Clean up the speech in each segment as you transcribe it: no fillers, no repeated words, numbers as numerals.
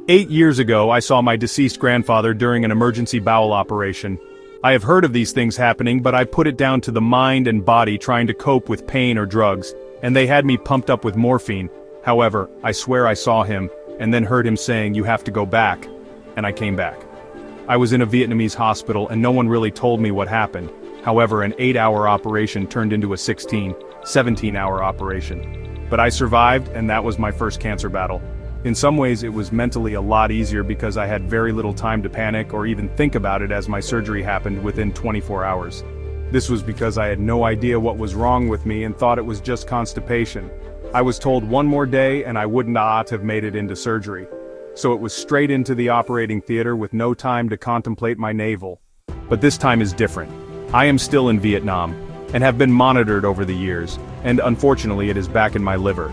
8 years ago, I saw my deceased grandfather during an emergency bowel operation. I have heard of these things happening, but I put it down to the mind and body trying to cope with pain or drugs, and they had me pumped up with morphine. However, I swear I saw him, and then heard him saying, "You have to go back," and I came back. I was in a Vietnamese hospital and no one really told me what happened. However, an 8-hour operation turned into a 17-hour operation. But I survived, and that was my first cancer battle. In some ways it was mentally a lot easier because I had very little time to panic or even think about it, as my surgery happened within 24 hours. This was because I had no idea what was wrong with me and thought it was just constipation. I was told one more day and I would not have made it into surgery. So it was straight into the operating theater with no time to contemplate my navel. But this time is different. I am still in Vietnam, and have been monitored over the years, and unfortunately it is back in my liver.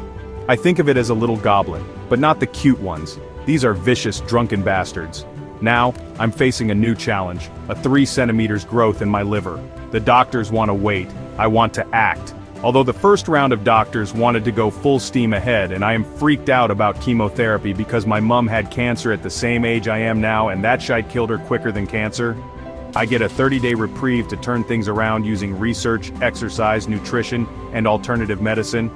I think of it as a little goblin, but not the cute ones. These are vicious, drunken bastards. Now, I'm facing a new challenge, a 3 centimeters growth in my liver. The doctors want to wait, I want to act. Although the first round of doctors wanted to go full steam ahead, and I am freaked out about chemotherapy because my mom had cancer at the same age I am now, and that shite killed her quicker than cancer. I get a 30-day reprieve to turn things around using research, exercise, nutrition, and alternative medicine.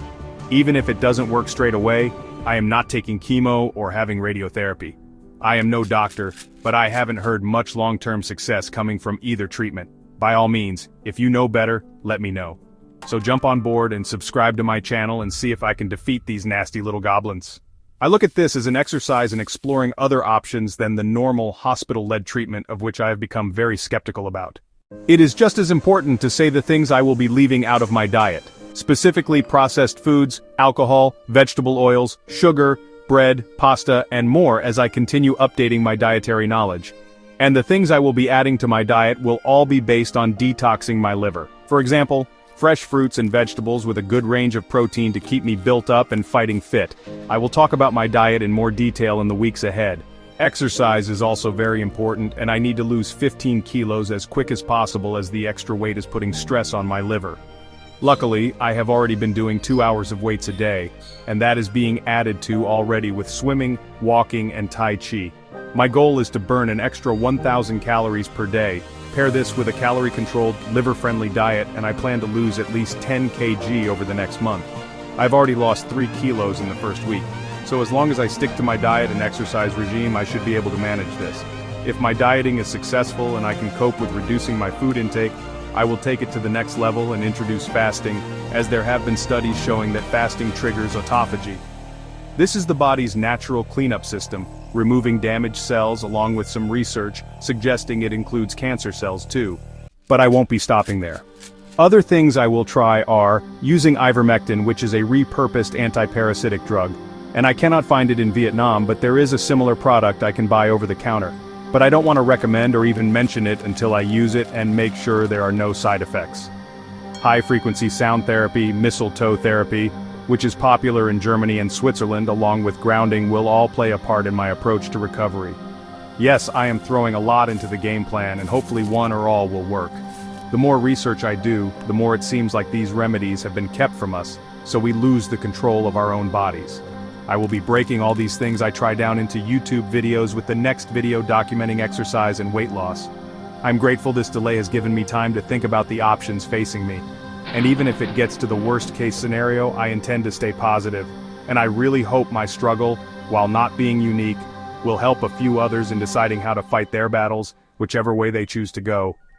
Even if it doesn't work straight away, I am not taking chemo or having radiotherapy. I am no doctor, but I haven't heard much long-term success coming from either treatment. By all means, if you know better, let me know. So jump on board and subscribe to my channel and see if I can defeat these nasty little goblins. I look at this as an exercise in exploring other options than the normal hospital-led treatment, of which I have become very skeptical about. It is just as important to say the things I will be leaving out of my diet, specifically processed foods, alcohol, vegetable oils, sugar, bread, pasta, and more, as I continue updating my dietary knowledge. And the things I will be adding to my diet will all be based on detoxing my liver. For example, fresh fruits and vegetables with a good range of protein to keep me built up and fighting fit. I will talk about my diet in more detail in the weeks ahead. Exercise is also very important, and I need to lose 15 kilos as quick as possible, as the extra weight is putting stress on my liver. Luckily, I have already been doing 2 hours of weights a day, and that is being added to already with swimming, walking, and Tai Chi. My goal is to burn an extra 1,000 calories per day. Pair this with a calorie-controlled, liver-friendly diet, and I plan to lose at least 10 kg over the next month. I've already lost 3 kilos in the first week, so as long as I stick to my diet and exercise regime, I should be able to manage this. If my dieting is successful and I can cope with reducing my food intake, I will take it to the next level and introduce fasting, as there have been studies showing that fasting triggers autophagy. This is the body's natural cleanup system, removing damaged cells, along with some research suggesting it includes cancer cells too. But I won't be stopping there. Other things I will try are using ivermectin, which is a repurposed anti-parasitic drug, and I cannot find it in Vietnam, but there is a similar product I can buy over the counter. But I don't want to recommend or even mention it until I use it and make sure there are no side effects. High-frequency sound therapy, mistletoe therapy, which is popular in Germany and Switzerland, along with grounding, will all play a part in my approach to recovery. Yes, I am throwing a lot into the game plan, and hopefully one or all will work. The more research I do, the more it seems like these remedies have been kept from us, so we lose the control of our own bodies. I will be breaking all these things I try down into YouTube videos, with the next video documenting exercise and weight loss. I'm grateful this delay has given me time to think about the options facing me. And even if it gets to the worst case scenario, I intend to stay positive, and I really hope my struggle, while not being unique, will help a few others in deciding how to fight their battles, whichever way they choose to go.